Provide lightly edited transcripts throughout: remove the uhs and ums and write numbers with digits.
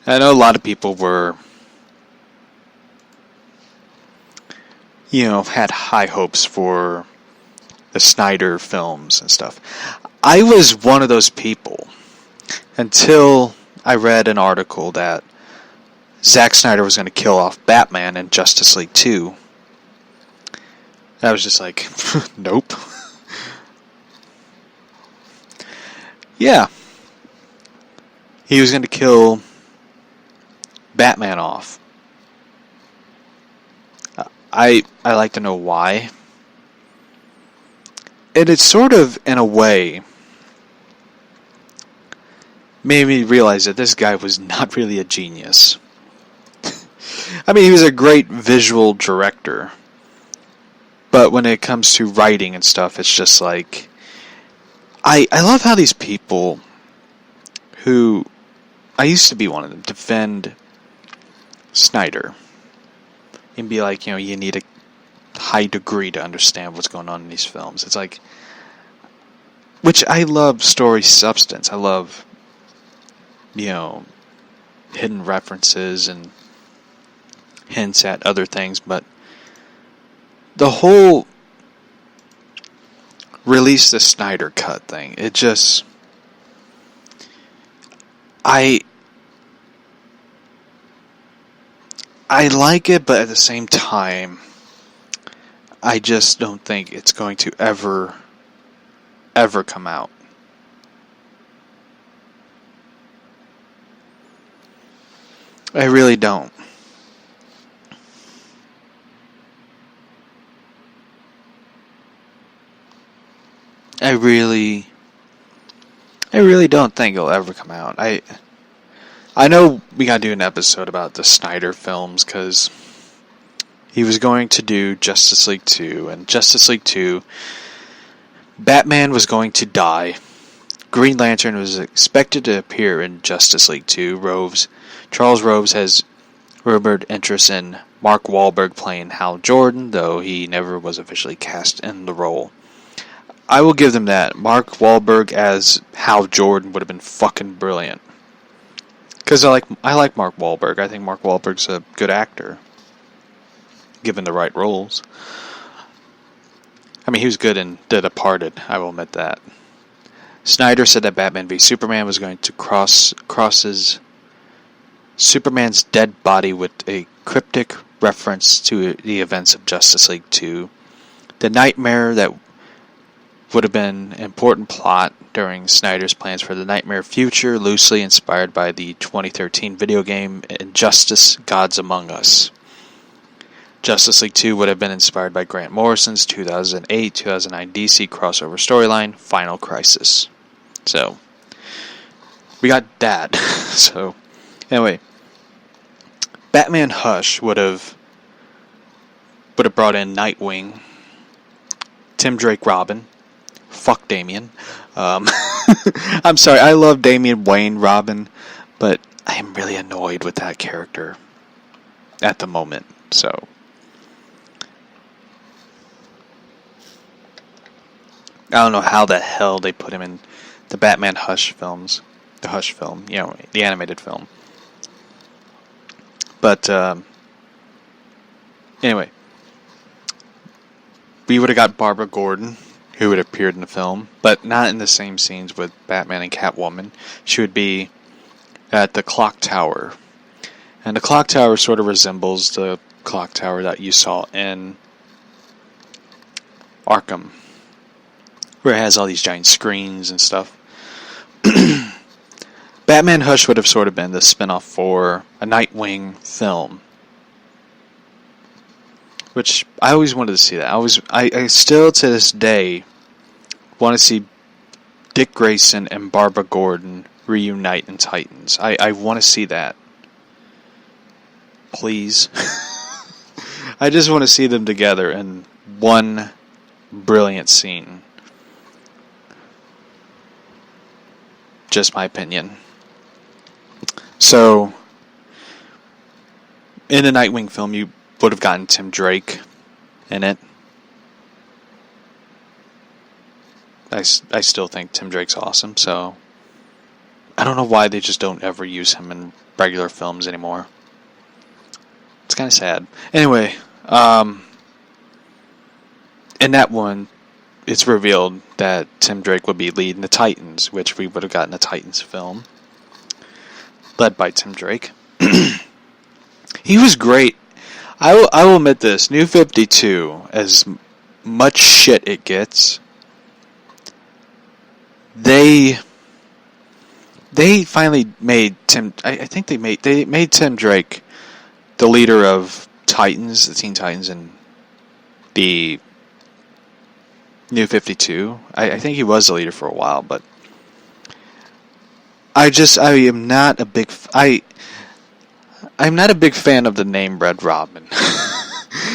I know a lot of people were, had high hopes for the Snyder films and stuff. I was one of those people until I read an article that Zack Snyder was going to kill off Batman in Justice League 2. I was just like, nope. Yeah. He was going to kill Batman off. I like to know why. And it's sort of, in a way, made me realize that this guy was not really a genius. I mean, he was a great visual director. But when it comes to writing and stuff, it's just like... I love how these people who... I used to be one of them, defend Snyder. And be like, you need a high degree to understand what's going on in these films. It's like... Which I love story substance. I love, hidden references and hints at other things, but the whole release the Snyder Cut thing, it just... I like it, but at the same time, I just don't think it's going to ever come out. I really don't. I really don't think it'll ever come out. I know we gotta do an episode about the Snyder films, because he was going to do Justice League 2, and Justice League 2, Batman was going to die. Green Lantern was expected to appear in Justice League 2. Charles Roves has rumored interest in Mark Wahlberg playing Hal Jordan, though he never was officially cast in the role. I will give them that. Mark Wahlberg as Hal Jordan would have been fucking brilliant. Because I like Mark Wahlberg. I think Mark Wahlberg's a good actor, given the right roles. I mean, he was good in The Departed, I will admit that. Snyder said that Batman v Superman was going to crosses Superman's dead body with a cryptic reference to the events of Justice League 2. The nightmare that would have been an important plot during Snyder's plans for the Nightmare future, loosely inspired by the 2013 video game Injustice: Gods Among Us. Justice League 2 would have been inspired by Grant Morrison's 2008-2009 DC crossover storyline, Final Crisis. So, we got that. So, anyway, Batman Hush would have brought in Nightwing, Tim Drake Robin, fuck Damian. I'm sorry, I love Damian Wayne Robin, but I am really annoyed with that character at the moment, so... I don't know how the hell they put him in the Batman Hush films. The Hush film, the animated film. But, anyway. We would have got Barbara Gordon, who would have appeared in the film, but not in the same scenes with Batman and Catwoman. She would be at the clock tower. And the clock tower sort of resembles the clock tower that you saw in Arkham, where it has all these giant screens and stuff. Batman Hush would have sort of been the spin-off for a Nightwing film, which I always wanted to see that. I still to this day want to see Dick Grayson and Barbara Gordon reunite in Titans. I want to see that. Please. I just want to see them together in one brilliant scene. Just my opinion. So, in the Nightwing film, you would have gotten Tim Drake in it. I still think Tim Drake's awesome, so I don't know why they just don't ever use him in regular films anymore. It's kind of sad. Anyway, in that one, it's revealed that Tim Drake would be leading the Titans, which we would have gotten a Titans film led by Tim Drake. He was great. I will admit this. New 52, as much shit it gets, they finally made Tim. I think they made Tim Drake the leader of Titans, the Teen Titans, and the New 52. I think he was the leader for a while, but I am not a big. I'm not a big fan of the name Red Robin.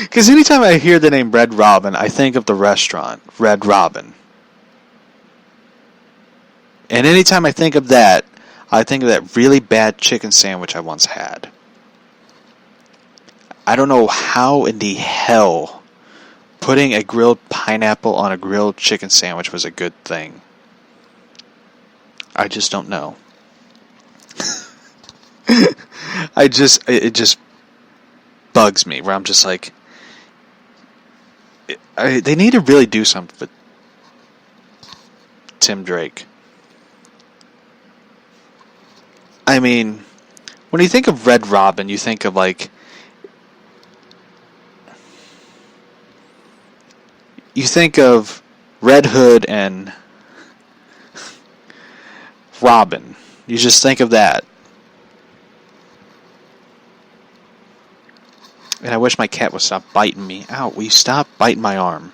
Because anytime I hear the name Red Robin, I think of the restaurant, Red Robin. And anytime I think of that, I think of that really bad chicken sandwich I once had. I don't know how in the hell putting a grilled pineapple on a grilled chicken sandwich was a good thing. I just don't know. It just bugs me, where I'm just like, they need to really do something with Tim Drake. I mean, when you think of Red Robin, you think of like, you think of Red Hood and Robin. You just think of that. And I wish my cat would stop biting me. Ow, will you stop biting my arm?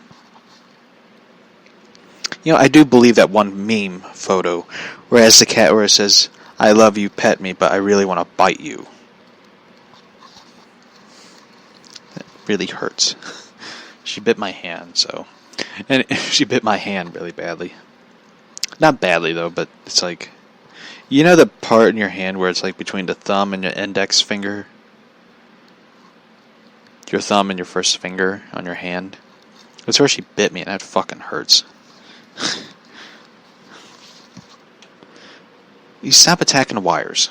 You know, I do believe that one meme photo, where it says, I love you, pet me, but I really want to bite you. That really hurts. She bit my hand, so. And she bit my hand really badly. Not badly, though, but it's like, you know the part in your hand where it's like between the thumb and your index finger? Your thumb and your first finger on your hand. That's where she bit me, and that fucking hurts. You stop attacking the wires.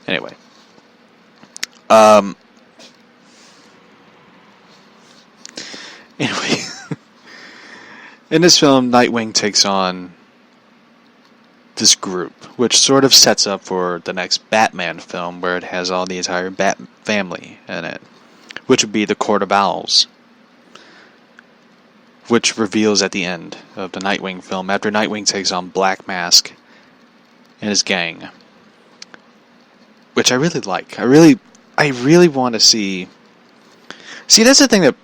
Anyway. Anyway. In this film, Nightwing takes on this group, which sort of sets up for the next Batman film, where it has all the entire Bat family in it, which would be the Court of Owls, which reveals at the end of the Nightwing film, after Nightwing takes on Black Mask and his gang, which I really like. I really want to see. See, that's the thing that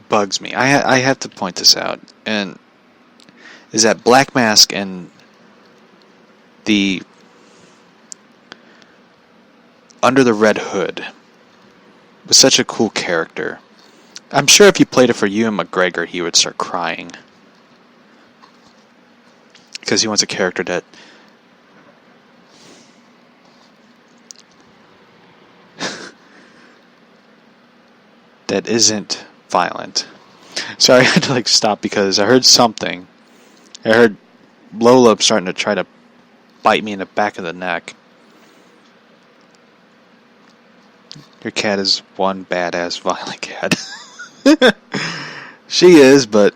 bugs me. I have to point this out, and is that Black Mask and the Under the Red Hood was such a cool character. I'm sure if you played it for Ewan McGregor, he would start crying. Because he wants a character that that isn't violent. Sorry, I had to stop because I heard something. I heard Lola starting to try to bite me in the back of the neck. Your cat is one badass violent cat. She is, but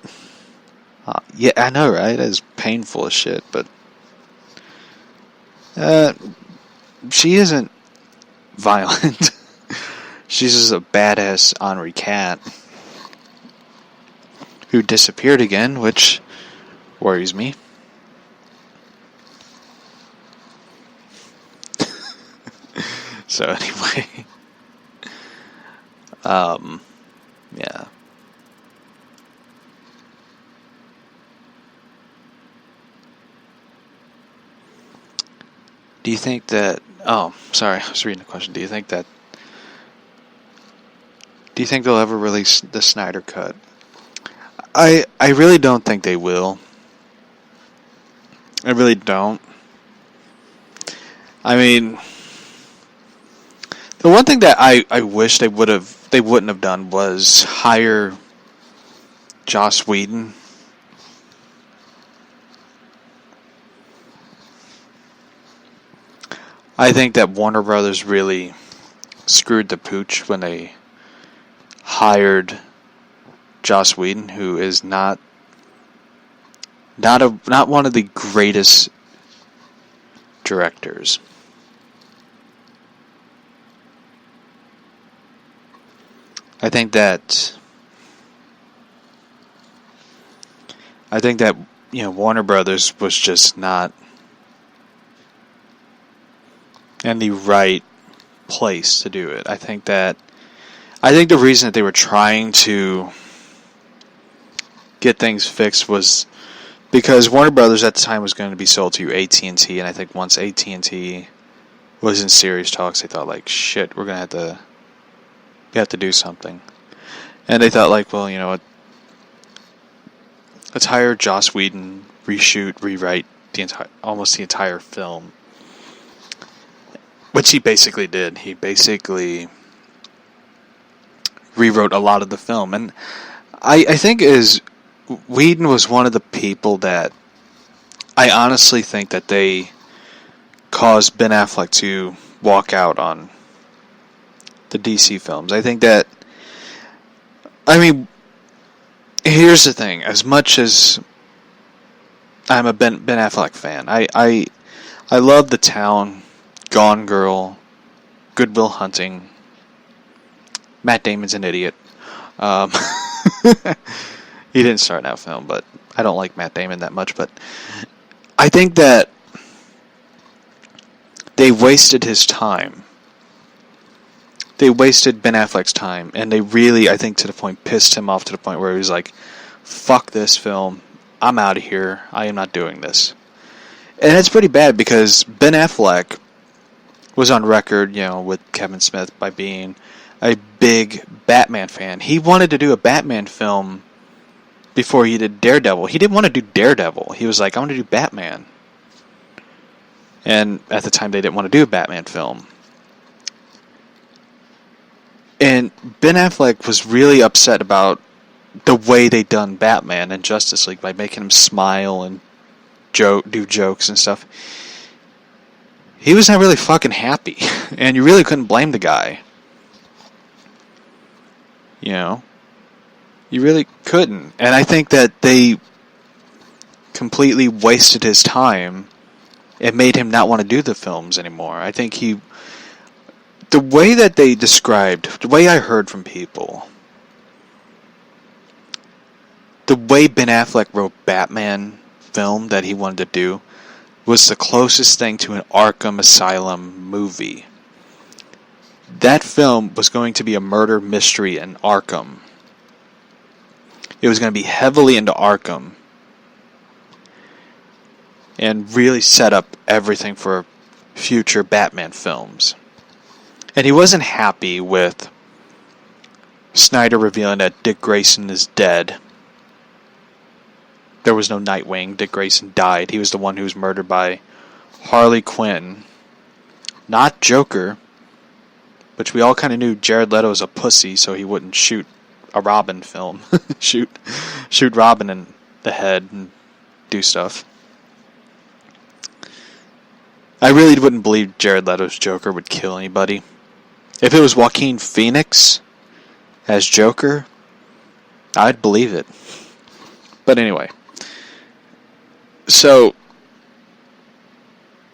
yeah, I know, right? It's painful as shit, but she isn't violent. She's just a badass ornery cat who disappeared again, which worries me. So anyway, yeah. Do you think that? Oh, sorry, I was reading a question. Do you think they'll ever release the Snyder Cut? I really don't think they will. I really don't. I mean, the one thing that I wish they wouldn't have done was hire Joss Whedon I think that Warner Brothers really screwed the pooch when they hired Joss Whedon, who is not one of the greatest directors. I think that Warner Brothers was just not in the right place to do it. I think the reason that they were trying to get things fixed was because Warner Brothers at the time was going to be sold to AT&T, and I think once AT&T was in serious talks, they thought like, shit, we have to do something. And they thought like, well, you know what, let's hire Joss Whedon, reshoot, rewrite almost the entire film. Which he basically did. He basically rewrote a lot of the film. And I think Whedon was one of the people that I honestly think that they caused Ben Affleck to walk out on the DC films. I think that, here's the thing. As much as I'm a Ben Affleck fan, I love The Town, Gone Girl, Good Will Hunting. Matt Damon's an idiot. He didn't start in that film, but I don't like Matt Damon that much. But I think that they wasted his time. They wasted Ben Affleck's time, and they really, I think, to the point, pissed him off to the point where he was like, fuck this film, I'm out of here, I am not doing this. And it's pretty bad because Ben Affleck was on record, with Kevin Smith by being a big Batman fan. He wanted to do a Batman film before he did Daredevil. He didn't want to do Daredevil. He was like, I want to do Batman. And at the time, they didn't want to do a Batman film. And Ben Affleck was really upset about the way they done Batman in Justice League by making him smile and do jokes and stuff. He was not really fucking happy. And you really couldn't blame the guy. You really couldn't. And I think that they completely wasted his time and made him not want to do the films anymore. I think the way that they described, the way I heard from people, the way Ben Affleck wrote Batman film that he wanted to do was the closest thing to an Arkham Asylum movie. That film was going to be a murder mystery in Arkham. It was going to be heavily into Arkham and really set up everything for future Batman films. And he wasn't happy with Snyder revealing that Dick Grayson is dead. There was no Nightwing. Dick Grayson died. He was the one who was murdered by Harley Quinn. Not Joker. Which we all kind of knew Jared Leto was a pussy, so he wouldn't shoot a Robin film. shoot Robin in the head and do stuff. I really wouldn't believe Jared Leto's Joker would kill anybody. If it was Joaquin Phoenix as Joker, I'd believe it. But anyway. So,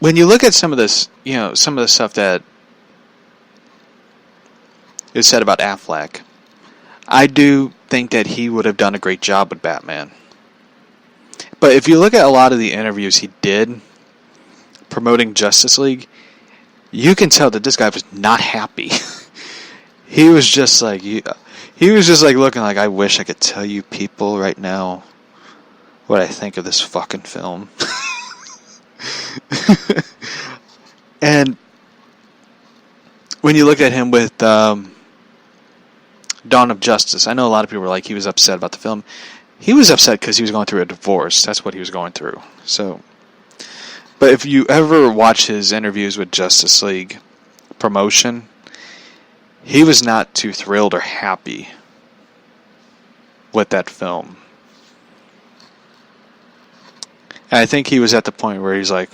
when you look at some of this, some of the stuff that is said about Affleck, I do think that he would have done a great job with Batman. But if you look at a lot of the interviews he did promoting Justice League, you can tell that this guy was not happy. He was just like looking like, I wish I could tell you people right now what I think of this fucking film. And when you look at him with Dawn of Justice, I know a lot of people were like, he was upset about the film. He was upset because he was going through a divorce. That's what he was going through. So, but if you ever watch his interviews with Justice League promotion, he was not too thrilled or happy with that film. And I think he was at the point where he's like,